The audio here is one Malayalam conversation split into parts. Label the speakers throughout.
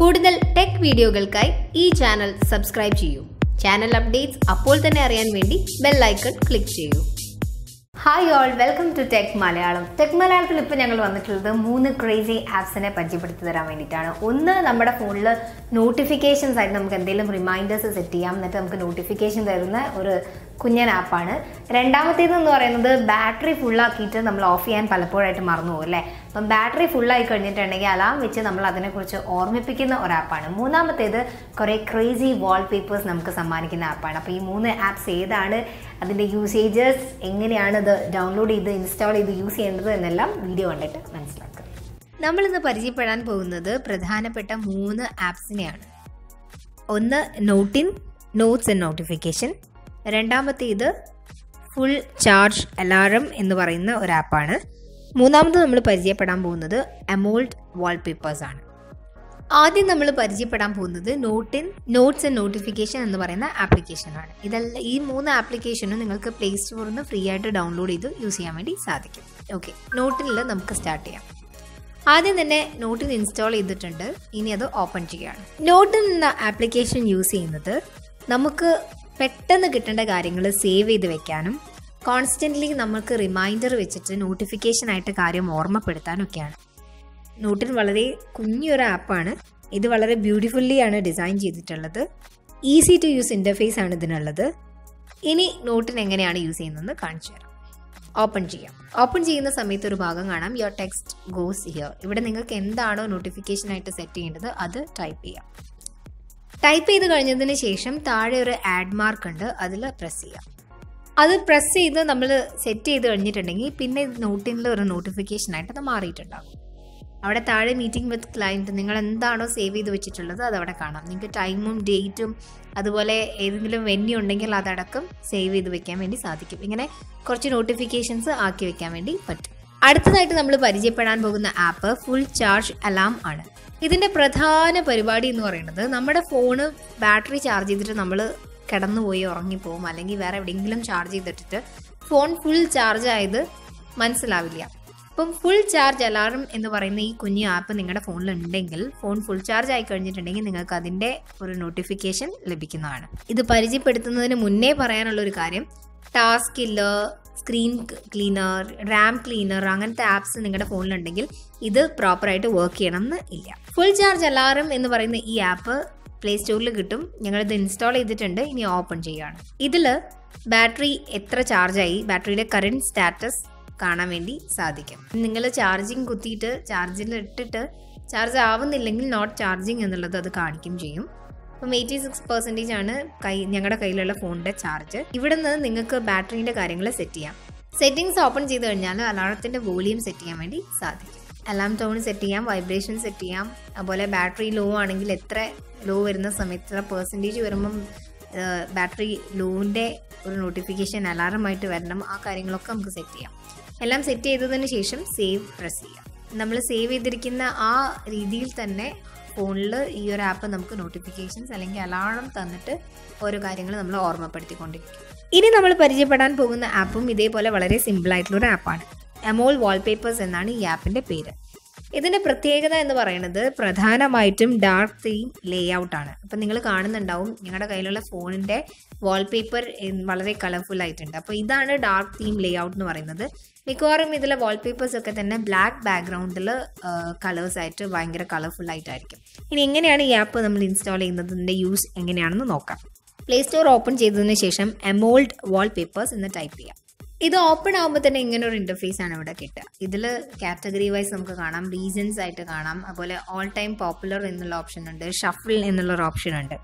Speaker 1: കൂടുതൽ ടെക് വീഡിയോകൾക്കായി ഈ ചാനൽ സബ്സ്ക്രൈബ് ചെയ്യൂ. ചാനൽ അപ്ഡേറ്റ്സ് അപ്പോൾ തന്നെ അറിയാൻ വേണ്ടി ബെൽ ഐക്കൺ ക്ലിക്ക് ചെയ്യൂ. Hi all, welcome to tech Malayalam. Tech മലയാളത്തിൽ ഇപ്പോൾ ഞങ്ങൾ വന്നിട്ടുള്ളത് 3 ക്രേസി ആപ്സിനെ പരിചയപ്പെടുത്തി തരാൻ വേണ്ടിയിട്ടാണ്. ഒന്ന്, നമ്മുടെ ഫോണിൽ നോട്ടിഫിക്കേഷൻസ് ആയിട്ട് നമുക്ക് എന്തെങ്കിലും റിമൈൻഡേഴ്സ് സെറ്റ് ചെയ്യാം, എന്നിട്ട് നമുക്ക് നോട്ടിഫിക്കേഷൻ തരുന്ന ഒരു കുഞ്ഞൻ ആപ്പാണ്. രണ്ടാമത്തേതെന്ന് പറയുന്നത് ബാറ്ററി ഫുള്ളാക്കിയിട്ട് നമ്മൾ ഓഫ് ചെയ്യാൻ പലപ്പോഴായിട്ട് മറന്നു പോകും അല്ലേ. അപ്പം ബാറ്ററി ഫുള്ളായി കഴിഞ്ഞിട്ടുണ്ടെങ്കിൽ അലാം വെച്ച് നമ്മൾ അതിനെക്കുറിച്ച് ഓർമ്മിപ്പിക്കുന്ന ഒരു ആപ്പാണ്. മൂന്നാമത്തേത് കുറേ ക്രേസി വാൾപേപ്പേഴ്സ് നമുക്ക് സമ്മാനിക്കുന്ന ആപ്പാണ്. അപ്പോൾ ഈ 3 ആപ്സ് ഏതാണ്, അതിൻ്റെ യൂസേജസ് എങ്ങനെയാണ്, ഇത് ഡൗൺലോഡ് ചെയ്ത് ഇൻസ്റ്റാൾ ചെയ്ത് യൂസ് ചെയ്യേണ്ടത് എന്നെല്ലാം വീഡിയോ കണ്ടിട്ട് മനസ്സിലാക്കുക. നമ്മളിന്ന് പരിചയപ്പെടാൻ പോകുന്നത് പ്രധാനപ്പെട്ട 3 ആപ്സിനെയാണ്. ഒന്ന് നോട്ട്സ് ആൻഡ് നോട്ടിഫിക്കേഷൻ. രണ്ടാമത്തേത് ഫുൾ ചാർജ് അലാറം എന്ന് പറയുന്ന ഒരു ആപ്പാണ്. മൂന്നാമത് നമ്മൾ പരിചയപ്പെടാൻ പോകുന്നത് എമോൾഡ് വാൾപേപ്പേഴ്സ് ആണ്. ആദ്യം നമ്മൾ പരിചയപ്പെടാൻ പോകുന്നത് നോട്ട്സ് ആൻഡ് നോട്ടിഫിക്കേഷൻ എന്ന് പറയുന്ന ആപ്ലിക്കേഷനാണ്. ഈ 3 ആപ്ലിക്കേഷനും നിങ്ങൾക്ക് പ്ലേ സ്റ്റോറിൽ നിന്ന് ഫ്രീ ആയിട്ട് ഡൗൺലോഡ് ചെയ്ത് യൂസ് ചെയ്യാൻ വേണ്ടി സാധിക്കും. ഓക്കെ, നോട്ടിൽ നമുക്ക് സ്റ്റാർട്ട് ചെയ്യാം. ആദ്യം തന്നെ നോട്ടിൽ ഇൻസ്റ്റാൾ ചെയ്തിട്ടുണ്ട്, ഇനി അത് ഓപ്പൺ ചെയ്യുകയാണ്. നോട്ടിൽ എന്ന ആപ്ലിക്കേഷൻ യൂസ് ചെയ്യുന്നത് നമുക്ക് പെട്ടെന്ന് കിട്ടേണ്ട കാര്യങ്ങൾ സേവ് ചെയ്ത് വെക്കാനും കോൺസ്റ്റൻ്റ്ലി നമുക്ക് റിമൈൻഡർ വെച്ചിട്ട് നോട്ടിഫിക്കേഷനായിട്ട് കാര്യം ഓർമ്മപ്പെടുത്താനൊക്കെയാണ്. നോട്ടിൽ വളരെ കുഞ്ഞൊരു ആപ്പാണ്. ഇത് വളരെ ബ്യൂട്ടിഫുള്ളിയാണ് ഡിസൈൻ ചെയ്തിട്ടുള്ളത്. ഈസി ടു യൂസ് ഇൻ്റർഫേസ് ആണ് ഇതിനുള്ളത്. ഇനി നോട്ടിൽ എങ്ങനെയാണ് യൂസ് ചെയ്യുന്നതെന്ന് കാണിച്ചു തരാം. ഓപ്പൺ ചെയ്യാം. ഓപ്പൺ ചെയ്യുന്ന സമയത്ത് ഒരു ഭാഗം കാണാം, യുവർ ടെക്സ്റ്റ് ഗോസ് ഹിയർ. ഇവിടെ നിങ്ങൾക്ക് എന്താണോ നോട്ടിഫിക്കേഷനായിട്ട് സെറ്റ് ചെയ്യേണ്ടത് അത് ടൈപ്പ് ചെയ്യാം. ടൈപ്പ് ചെയ്ത് കഴിഞ്ഞതിന് ശേഷം താഴെ ഒരു ആഡ് മാർക്ക് ഉണ്ട്, അതിൽ പ്രസ് ചെയ്യാം. അത് പ്രസ് ചെയ്ത് നമ്മൾ സെറ്റ് ചെയ്ത് കഴിഞ്ഞിട്ടുണ്ടെങ്കിൽ പിന്നെ നോട്ടിൽ ഒരു നോട്ടിഫിക്കേഷനായിട്ട് അത് മാറിയിട്ടുണ്ടാകും. അവിടെ താഴെ മീറ്റിംഗ് വിത്ത് ക്ലയൻറ്റ്, നിങ്ങൾ എന്താണോ സേവ് ചെയ്ത് വെച്ചിട്ടുള്ളത് അതവിടെ കാണാം. നിങ്ങൾക്ക് ടൈമും ഡേറ്റും അതുപോലെ ഏതെങ്കിലും വെന്യൂ ഉണ്ടെങ്കിൽ അതടക്കം സേവ് ചെയ്ത് വെക്കാൻ വേണ്ടി സാധിക്കും. ഇങ്ങനെ കുറച്ച് നോട്ടിഫിക്കേഷൻസ് ആക്കി വെക്കാൻ വേണ്ടി പറ്റും. അടുത്തതായിട്ട് നമ്മൾ പരിചയപ്പെടാൻ പോകുന്ന ആപ്പ് ഫുൾ ചാർജ് അലാം ആണ്. ഇതിൻ്റെ പ്രധാന പരിപാടി എന്ന് പറയുന്നത്, നമ്മുടെ ഫോണ് ബാറ്ററി ചാർജ് ചെയ്തിട്ട് നമ്മൾ കിടന്നുപോയി ഉറങ്ങിപ്പോവും, അല്ലെങ്കിൽ വേറെ എവിടെയെങ്കിലും ചാർജ് ചെയ്തിട്ടിട്ട് ഫോൺ ഫുൾ ചാർജ് ആയത് മനസ്സിലാവില്ല. അപ്പം ഫുൾ ചാർജ് അലാറം എന്ന് പറയുന്ന ഈ കുഞ്ഞു ആപ്പ് നിങ്ങളുടെ ഫോണിൽ ഉണ്ടെങ്കിൽ, ഫോൺ ഫുൾ ചാർജ് ആയി കഴിഞ്ഞിട്ടുണ്ടെങ്കിൽ നിങ്ങൾക്ക് അതിൻ്റെ ഒരു നോട്ടിഫിക്കേഷൻ ലഭിക്കുന്നതാണ്. ഇത് പരിചയപ്പെടുത്തുന്നതിന് മുന്നേ പറയാനുള്ളൊരു കാര്യം, task killer, screen cleaner, Ram cleaner അങ്ങനത്തെ ആപ്സ് നിങ്ങളുടെ ഫോണിലുണ്ടെങ്കിൽ ഇത് പ്രോപ്പറായിട്ട് വർക്ക് ചെയ്യണം എന്ന് ഇല്ല. ഫുൾ ചാർജ് അലാറം എന്ന് പറയുന്ന ഈ ആപ്പ് പ്ലേ സ്റ്റോറിൽ കിട്ടും. ഞങ്ങളിത് ഇൻസ്റ്റാൾ ചെയ്തിട്ടുണ്ട്, ഇനി ഓപ്പൺ ചെയ്യുകയാണ്. ഇതിൽ ബാറ്ററി എത്ര ചാർജായി, ബാറ്ററിയുടെ കറണ്ട് സ്റ്റാറ്റസ് കാണാൻ വേണ്ടി സാധിക്കും. നിങ്ങൾ ചാർജിങ് കുത്തിയിട്ട് ചാർജിൽ ഇട്ടിട്ട് ചാർജ് ആവുന്നില്ലെങ്കിൽ നോട്ട് ചാർജിങ് എന്നുള്ളത് അത് കാണിക്കും ചെയ്യും. അപ്പം 86% ആണ് ഞങ്ങളുടെ കയ്യിലുള്ള ഫോണിൻ്റെ ചാർജ്. ഇവിടെ നിന്ന് നിങ്ങൾക്ക് ബാറ്ററീൻ്റെ കാര്യങ്ങൾ സെറ്റ് ചെയ്യാം. സെറ്റിങ്സ് ഓപ്പൺ ചെയ്ത് കഴിഞ്ഞാൽ അലാറത്തിൻ്റെ വോളിയം സെറ്റ് ചെയ്യാൻ വേണ്ടി സാധിക്കും. അലാം ടോൺ സെറ്റ് ചെയ്യാം, വൈബ്രേഷൻ സെറ്റ് ചെയ്യാം. അതുപോലെ ബാറ്ററി ലോ ആണെങ്കിൽ എത്ര ലോ വരുന്ന സമയത്ത് എത്ര പെർസെൻറ്റേജ് വരുമ്പം ബാറ്ററി ലോൻ്റെ ഒരു നോട്ടിഫിക്കേഷൻ അലാറമായിട്ട് വരണം, ആ കാര്യങ്ങളൊക്കെ നമുക്ക് സെറ്റ് ചെയ്യാം. എല്ലാം സെറ്റ് ചെയ്തതിന് ശേഷം സേവ് പ്രസ് ചെയ്യാം. നമ്മൾ സേവ് ചെയ്തിരിക്കുന്ന ആ രീതിയിൽ തന്നെ ഫോണിൽ ഈ ഒരു ആപ്പ് നമുക്ക് നോട്ടിഫിക്കേഷൻസ് അല്ലെങ്കിൽ അലാറം തന്നിട്ട് ഓരോ കാര്യങ്ങൾ നമ്മൾ ഓർമ്മപ്പെടുത്തിക്കൊണ്ടിരിക്കും. ഇനി നമ്മൾ പരിചയപ്പെടാൻ പോകുന്ന ആപ്പും ഇതേപോലെ വളരെ സിമ്പിളായിട്ടുള്ളൊരു ആപ്പാണ്. എമോൾഡ് വാൾപേപ്പേഴ്സ് എന്നാണ് ഈ ആപ്പിൻ്റെ പേര്. ഇതിൻ്റെ പ്രത്യേകത എന്ന് പറയുന്നത് പ്രധാനമായിട്ടും ഡാർക്ക് തീം ലേ ഔട്ടാണ്. അപ്പം നിങ്ങൾ കാണുന്നുണ്ടാവും ഞങ്ങളുടെ കയ്യിലുള്ള ഫോണിൻ്റെ വാൾപേപ്പർ വളരെ കളർഫുൾ ആയിട്ടുണ്ട്. അപ്പോൾ ഇതാണ് ഡാർക്ക് തീം ലേ ഔട്ട് എന്ന് പറയുന്നത്. മിക്കവാറും ഇതിലെ വാൾപേപ്പേഴ്സൊക്കെ തന്നെ ബ്ലാക്ക് ബാക്ക്ഗ്രൗണ്ടിൽ കളേഴ്സായിട്ട് ഭയങ്കര കളർഫുൾ ആയിട്ടായിരിക്കും. ഇനി എങ്ങനെയാണ് ഈ ആപ്പ് നമ്മൾ ഇൻസ്റ്റാൾ ചെയ്യുന്നത്, ഇതിൻ്റെ യൂസ് എങ്ങനെയാണെന്ന് നോക്കാം. പ്ലേ സ്റ്റോർ ഓപ്പൺ ചെയ്തതിന് ശേഷം എമോൾഡ് വാൾപേപ്പേഴ്സ് എന്ന് ടൈപ്പ് ചെയ്യാം. ഇത് ഓപ്പൺ ആകുമ്പോൾ തന്നെ ഇങ്ങനെ ഒരു ഇൻ്റർഫേസ് ആണ് ഇവിടെ കിട്ടുക. ഇതിൽ കാറ്റഗറി വൈസ് നമുക്ക് കാണാം, റീസൺസ് ആയിട്ട് കാണാം, അതുപോലെ ഓൾ ടൈം പോപ്പുലർ എന്നുള്ള ഓപ്ഷൻ ഉണ്ട്, ഷഫിൾ എന്നുള്ളൊരു ഓപ്ഷൻ ഉണ്ട്.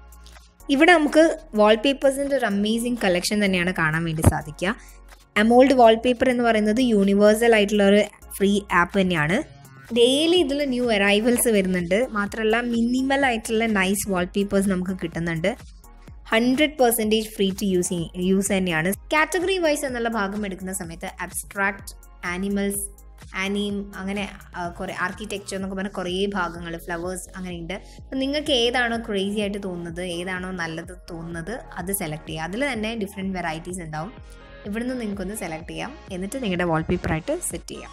Speaker 1: ഇവിടെ നമുക്ക് വാൾപേപ്പേഴ്സിൻ്റെ ഒരു അമേസിങ് കളക്ഷൻ തന്നെയാണ് കാണാൻ വേണ്ടി സാധിക്കുക. എമോൾഡ് വാൾപേപ്പർ എന്ന് പറയുന്നത് യൂണിവേഴ്സൽ ആയിട്ടുള്ള ഒരു ഫ്രീ ആപ്പ് തന്നെയാണ്. ഡെയിലി ഇതിൽ ന്യൂ അറൈവൽസ് വരുന്നുണ്ട്. മാത്രമല്ല മിനിമൽ ആയിട്ടുള്ള നൈസ് വാൾപേപ്പേഴ്സ് നമുക്ക് കിട്ടുന്നുണ്ട്. 100% ഫ്രീ ടു യൂസ് തന്നെയാണ്. കാറ്റഗറി വൈസ് എന്നുള്ള ഭാഗം എടുക്കുന്ന സമയത്ത് അബ്സ്ട്രാക്ട്, ആനിമൽസ്, ആനിം, അങ്ങനെ കുറേ ആർക്കിടെക്ചർ എന്നൊക്കെ പറഞ്ഞാൽ കുറേ ഭാഗങ്ങൾ, ഫ്ലവേഴ്സ് അങ്ങനെയുണ്ട്. അപ്പം നിങ്ങൾക്ക് ഏതാണോ ക്രേസി ആയിട്ട് തോന്നുന്നത്, ഏതാണോ നല്ലത് തോന്നുന്നത് അത് സെലക്ട് ചെയ്യുക. അതിൽ തന്നെ ഡിഫറെൻറ്റ് വെറൈറ്റീസ് ഉണ്ടാവും. ഇവിടുന്ന് നിങ്ങൾക്കൊന്ന് സെലക്ട് ചെയ്യാം, എന്നിട്ട് നിങ്ങളുടെ വാൾപേപ്പറായിട്ട് സെറ്റ് ചെയ്യാം.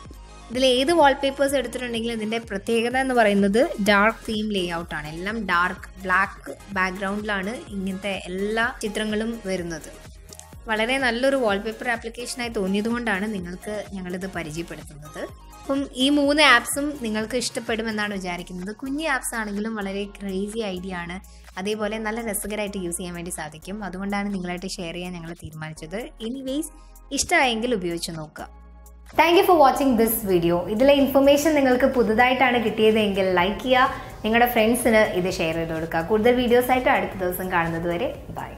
Speaker 1: ഇതിൽ ഏത് വാൾപേപ്പേഴ്സ് എടുത്തിട്ടുണ്ടെങ്കിലും ഇതിൻ്റെ പ്രത്യേകത എന്ന് പറയുന്നത് ഡാർക്ക് തീം ലേ ഔട്ടാണ്. എല്ലാം ഡാർക്ക് ബ്ലാക്ക് ബാക്ക്ഗ്രൗണ്ടിലാണ് ഇങ്ങനത്തെ എല്ലാ ചിത്രങ്ങളും വരുന്നത്. വളരെ നല്ലൊരു വാൾപേപ്പർ ആപ്ലിക്കേഷനായി തോന്നിയതുകൊണ്ടാണ് നിങ്ങൾക്ക് ഞങ്ങളിത് പരിചയപ്പെടുത്തുന്നത്. അപ്പം ഈ 3 ആപ്സും നിങ്ങൾക്ക് ഇഷ്ടപ്പെടുമെന്നാണ് വിചാരിക്കുന്നത്. കുഞ്ഞ് ആപ്സ് ആണെങ്കിലും വളരെ ക്രേസി ഐഡിയ ആണ്. അതേപോലെ നല്ല രസകരമായിട്ട് യൂസ് ചെയ്യാൻ വേണ്ടി സാധിക്കും. അതുകൊണ്ടാണ് നിങ്ങളായിട്ട് ഷെയർ ചെയ്യാൻ ഞങ്ങൾ തീരുമാനിച്ചത്. എനിവേസ് ഇഷ്ടമായെങ്കിൽ ഉപയോഗിച്ച് നോക്കുക. Thank you for watching this video. ഇതിലെ ഇൻഫർമേഷൻ നിങ്ങൾക്ക് പുതുതായിട്ടാണ് കിട്ടിയതെങ്കിൽ ലൈക്ക് ചെയ്യുക, നിങ്ങളുടെ ഫ്രണ്ട്സിന് ഇത് ഷെയർ ചെയ്ത് കൊടുക്കുക. കൂടുതൽ വീഡിയോസായിട്ട് അടുത്ത ദിവസം കാണുന്നത് വരെ ബൈ.